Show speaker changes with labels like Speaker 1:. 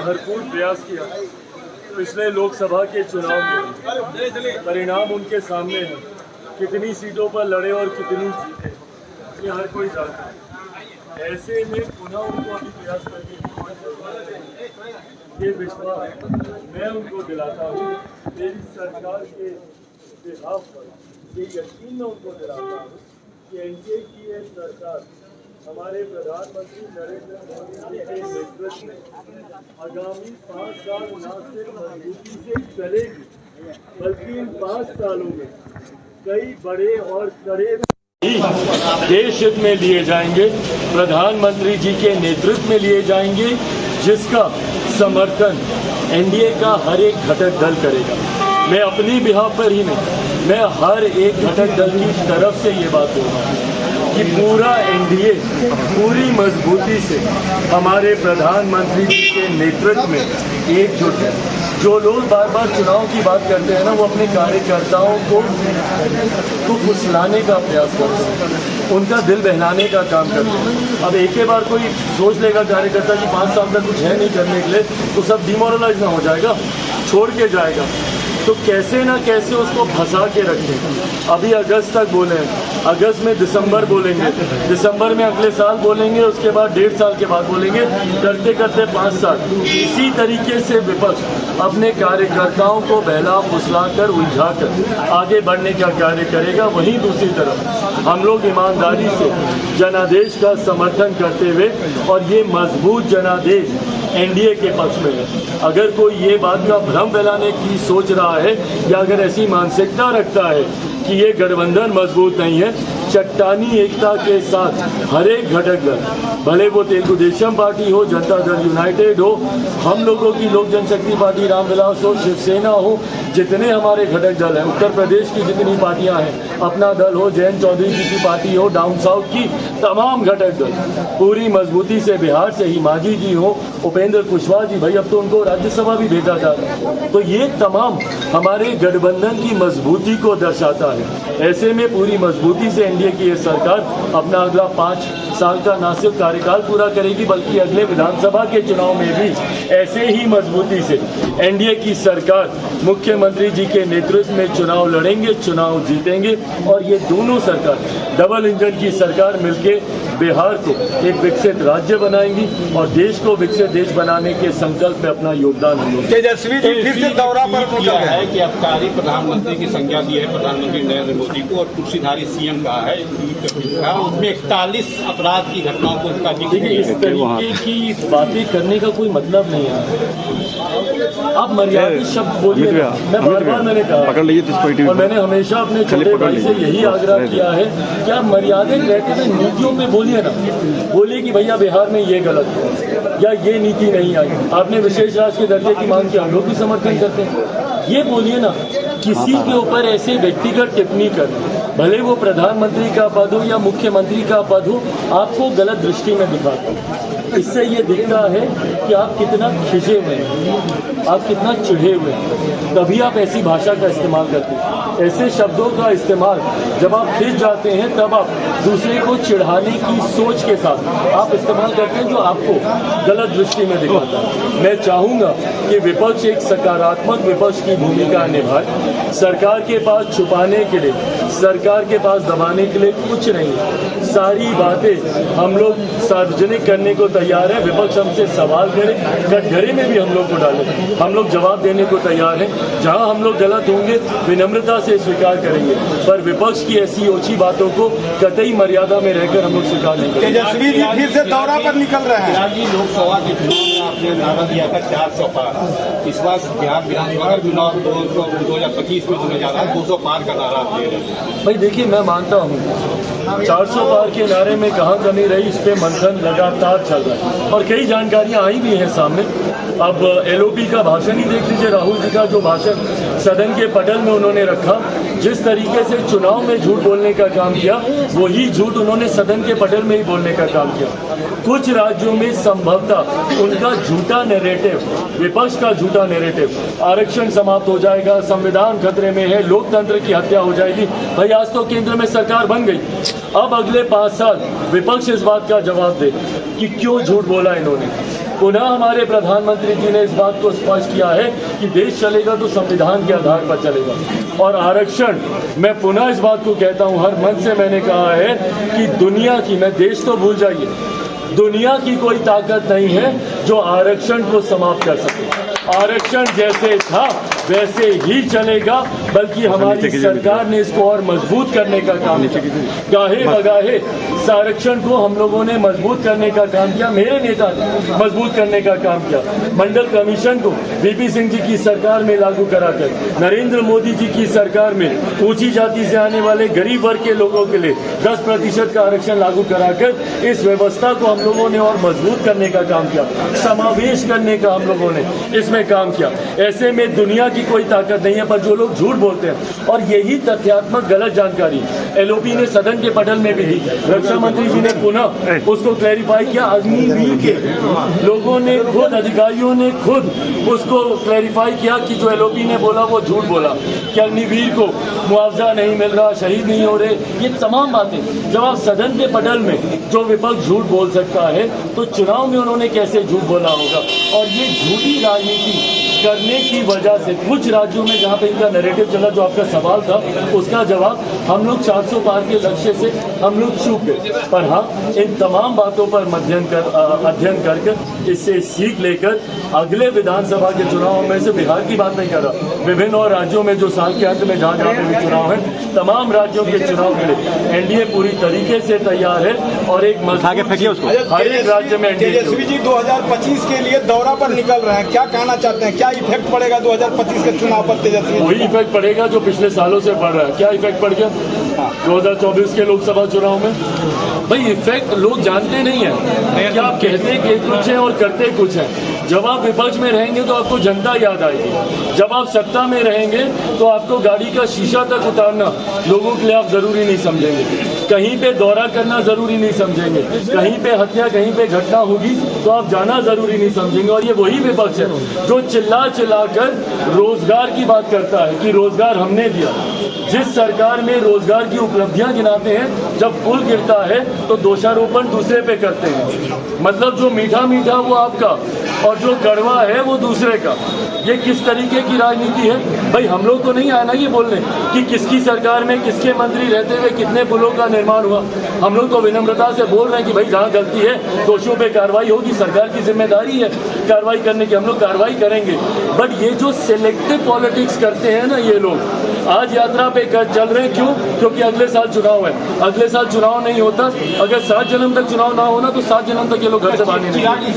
Speaker 1: भरपूर प्रयास किया। पिछले लोकसभा के चुनाव में परिणाम उनके सामने है, कितनी सीटों पर लड़े और कितनी जीते ये हर कोई जानता है। ऐसे में पुनः उनको अभी प्रयास करने की जरूरत है। ये विश्वास मैं उनको दिलाता हूँ, मेरी सरकार के बिहाफ पर ये यकीन मैं उनको दिलाता हूँ कि एनडीए की ये सरकार हमारे प्रधानमंत्री नरेंद्र मोदी जी के नेतृत्व में आगामी 5 साल न सिर्फ मजबूती से चलेगी, बल्कि इन 5 सालों में कई बड़े और कड़े देश हित में लिए जाएंगे, प्रधानमंत्री जी के नेतृत्व में लिए जाएंगे, जिसका समर्थन एनडीए का हर एक घटक दल करेगा। मैं अपनी बिहाफ पर ही नहीं, मैं हर एक घटक दल की तरफ से ये बात बोल रहा हूँ कि पूरा एनडीए पूरी मजबूती से हमारे प्रधानमंत्री जी के नेतृत्व में एकजुट है। जो लोग बार बार चुनाव की बात करते हैं ना, वो अपने कार्यकर्ताओं को फुसलाने का प्रयास करते हैं, उनका दिल बहलाने का काम करते हैं। अब एक ही बार कोई सोच लेगा कार्यकर्ता कि 5 साल तक कुछ है नहीं करने के लिए, तो सब डिमोरलाइज ना हो जाएगा, छोड़ के जाएगा। तो कैसे ना कैसे उसको फंसा के रखें। अभी अगस्त तक बोले, अगस्त में दिसंबर बोलेंगे, दिसंबर में अगले साल बोलेंगे, उसके बाद 1.5 साल के बाद बोलेंगे, करते करते 5 साल। इसी तरीके से विपक्ष अपने कार्यकर्ताओं को बहला फुसला कर उलझा कर आगे बढ़ने का कार्य करेगा। वहीं दूसरी तरफ हम लोग ईमानदारी से जनादेश का समर्थन करते हुए, और ये मजबूत जनादेश एनडीए के पक्ष में है। अगर कोई ये बात का भ्रम फैलाने की सोच रहा है या अगर ऐसी मानसिकता रखता है कि ये गठबंधन मजबूत नहीं है, चट्टानी एकता के साथ हर एक घटक दल, भले वो तेलुगु देशम पार्टी हो, जनता दल यूनाइटेड हो, हम लोगों की लोक जनशक्ति पार्टी रामविलास हो, शिवसेना हो, जितने हमारे घटक दल हैं, उत्तर प्रदेश की जितनी पार्टियां हैं, अपना दल हो, जयंत चौधरी जी की पार्टी हो, डाउन साउथ की तमाम घटक दल पूरी मजबूती से, बिहार से ही मांझी जी हो, उपेंद्र कुशवाहा जी, भाई अब तो उनको राज्यसभा भी भेजा जा रहा है। तो ये तमाम हमारे गठबंधन की मजबूती को दर्शाता है। ऐसे में पूरी मजबूती से एनडीए की ये सरकार अपना अगला 5 साल का न सिर्फ कार्यकाल पूरा करेगी, बल्कि अगले विधानसभा के चुनाव में भी ऐसे ही मजबूती से एनडीए की सरकार मुख्यमंत्री जी के नेतृत्व में चुनाव लड़ेंगे, चुनाव जीतेंगे। और ये दोनों सरकार, डबल इंजन की सरकार मिलके बिहार को एक विकसित राज्य बनाएंगी और देश को विकसित देश बनाने के संकल्प में अपना योगदान हम लोग।
Speaker 2: तेजस्वी जी फिर से दौरा पर
Speaker 3: किया है कि अबकारी प्रधानमंत्री की संज्ञा दी है प्रधानमंत्री नरेंद्र मोदी को, और कुर्सीधारी सीएम कहा है, उसमें 41 अपराध की घटनाओं को उसका
Speaker 1: देखिए, इस तरीके की बातें करने का कोई मतलब नहीं है। आप मर्यादित शब्द बोलिए, मैं बार बार मैंने कहा और मैंने हमेशा अपने छोटे भाई से यही आग्रह किया है कि आप मर्यादित रहते हुए नीतियों में बोलिए ना, बोलिए कि भैया बिहार में ये गलत है या ये नीति नहीं आई, आपने विशेष राज्य के दर्जे की मांग की, हम लोग भी समर्थन करते हैं, ये बोलिए ना। किसी के ऊपर ऐसे व्यक्तिगत टिप्पणी कर, भले वो प्रधानमंत्री का पद हो या मुख्यमंत्री का पद हो, आपको गलत दृष्टि में दिखाता है। इससे ये दिखता है कि आप कितना खिंचे हुए हैं, आप कितना चिढ़े हुए हैं, तभी आप ऐसी भाषा का इस्तेमाल करते हैं। ऐसे शब्दों का इस्तेमाल जब आप खिंच जाते हैं, तब आप दूसरे को चिढ़ाने की सोच के साथ आप इस्तेमाल करते हैं, जो आपको गलत दृष्टि में दिखाता है। मैं चाहूँगा कि विपक्ष एक सकारात्मक विपक्ष की भूमिका निभाए। सरकार के पास छुपाने के लिए, सरकार के पास दबाने के लिए कुछ नहीं है। सारी बातें हम लोग सार्वजनिक करने को तैयार है। विपक्ष हमसे सवाल करे, कटघरे में भी हम लोग को डाले, हम लोग जवाब देने को तैयार हैं। जहां हम लोग गलत होंगे विनम्रता से स्वीकार करेंगे, पर विपक्ष की ऐसी ओछी बातों को कतई मर्यादा में रहकर हम लोग स्वीकार नहीं करेंगे।
Speaker 2: तेजस्वी जी फिर से दौरा पर निकल रहे हैं।
Speaker 3: जी लोकसभा के चुनाव में आपने नारा दिया था 400 पार, इस बार बिहार विधानसभा का चुनाव 2025 में होने जा रहा है, 200 पार का नारा दे रहे हैं।
Speaker 1: भाई देखिए, मैं मानता हूँ 400 पार के नारे में कहाँ कमी रही, इस पे मंथन लगातार चल रहा है और कई जानकारियां आई भी हैं सामने। अब एलओपी का भाषण ही देख लीजिए, राहुल जी का जो भाषण सदन के पटल में उन्होंने रखा, जिस तरीके से चुनाव में झूठ बोलने का काम किया, वही झूठ उन्होंने सदन के पटल में ही बोलने का काम किया। कुछ राज्यों में संभवतः उनका झूठा नैरेटिव, विपक्ष का झूठा नैरेटिव, आरक्षण समाप्त हो जाएगा, संविधान खतरे में है, लोकतंत्र की हत्या हो जाएगी। भाई आज तो केंद्र में सरकार बन गई, अब अगले 5 साल विपक्ष इस बात का जवाब दे कि क्यों झूठ बोला इन्होंने। पुनः हमारे प्रधानमंत्री जी ने इस बात को स्पष्ट किया है कि देश चलेगा तो संविधान के आधार पर चलेगा। और आरक्षण, मैं पुनः इस बात को कहता हूं, हर मंच से मैंने कहा है कि दुनिया की, मैं देश तो भूल जाइए, दुनिया की कोई ताकत नहीं है जो आरक्षण को समाप्त कर सके। आरक्षण जैसे था वैसे ही चलेगा, बल्कि हमारी सरकार ने इसको और मजबूत करने का काम किया। गाहे बगाहे इस आरक्षण को हम लोगों ने मजबूत करने का काम किया, मेरे नेता ने मजबूत करने का काम किया। मंडल कमीशन को वीपी सिंह जी की सरकार में लागू कराकर, नरेंद्र मोदी जी की सरकार में ऊंची जाति से आने वाले गरीब वर्ग के लोगों के लिए 10% का आरक्षण लागू कराकर इस व्यवस्था को हम लोगों ने और मजबूत करने का काम किया, समावेश करने का हम लोगों ने इसमें काम किया। ऐसे में दुनिया की कोई ताकत नहीं है, पर जो लोग झूठ बोलते हैं और यही तथ्यात्मक गलत जानकारी एलओपी ने सदन के पटल में भी दी। रक्षा मंत्री जी ने पुनः उसको क्लैरिफाई किया। अग्निवीर के लोगों ने खुद, अधिकारियों ने खुद उसको क्लैरिफाई किया कि जो एलओपी ने बोला वो झूठ बोला, कि अग्निवीर को मुआवजा नहीं मिल रहा, शहीद नहीं हो रहे, ये तमाम बातें। जब आप सदन के पटल में जो विपक्ष झूठ बोल सकता है तो चुनाव में उन्होंने कैसे झूठ बोला होगा। और ये झूठी राजनीति करने की वजह से कुछ राज्यों में जहां पे इनका नैरेटिव चला, जो आपका सवाल था उसका जवाब हम लोग 400 पार के लक्ष्य से हम लोग चूक गए। पर हाँ, इन तमाम बातों पर अध्ययन करके इससे सीख लेकर अगले विधानसभा के चुनाव में से बिहार की बात नहीं कर रहा, विभिन्न और राज्यों में जो साल के अंत में जहाँ जहाँ पे भी चुनाव है, तमाम राज्यों के चुनाव के लिए एनडीए पूरी तरीके से तैयार है। और एक हर एक राज्य में
Speaker 2: तेजस्वी जी 2025 के लिए दौरा पर निकल रहे हैं, क्या कहना चाहते हैं? क्या इफेक्ट पड़ेगा 2025 के चुनाव पर तेजस्वी?
Speaker 1: वही इफेक्ट पड़ेगा जो पिछले सालों से पड़ रहा है। क्या इफेक्ट पड़ गया 2024 के लोकसभा चुनाव में? भाई इफेक्ट लोग जानते नहीं है कि आप कहते कि कुछ है और करते कुछ है। जब आप विपक्ष में रहेंगे तो आपको जनता याद आएगी, जब आप सत्ता में रहेंगे तो आपको गाड़ी का शीशा तक उतारना लोगों के लिए आप जरूरी नहीं समझेंगे, कहीं पे दौरा करना जरूरी नहीं समझेंगे, कहीं पे हत्या, कहीं पे घटना होगी तो आप जाना जरूरी नहीं समझेंगे। और ये वही विपक्ष है जो चिल्ला कर रोजगार की बात करता है कि रोजगार हमने दिया। जिस सरकार में रोजगार की उपलब्धियां गिनाते हैं, जब पुल गिरता है तो दोषारोपण दूसरे पे करते हैं। मतलब जो मीठा मीठा वो आपका और जो कड़वा है वो दूसरे का। ये किस तरीके की राजनीति है? भाई हम लोग तो नहीं आना ये बोलने कि किसकी सरकार में किसके मंत्री रहते हुए कितने पुलों का निर्माण हुआ। हम लोग तो विनम्रता से बोल रहे हैं कि भाई जहाँ गलती है दोषियों पे कार्रवाई होगी, सरकार की जिम्मेदारी है कार्रवाई करने की, हम लोग कार्रवाई करेंगे। बट ये जो सिलेक्टिव पॉलिटिक्स करते हैं ना ये लोग, आज यात्रा पे चल रहे हैं, क्यों? क्योंकि अगले साल चुनाव है। अगले साल चुनाव नहीं होता, अगर 7 जन्म तक चुनाव ना होना तो 7 जन्म तक ये लोग घर से बाहर नहीं निकलेंगे।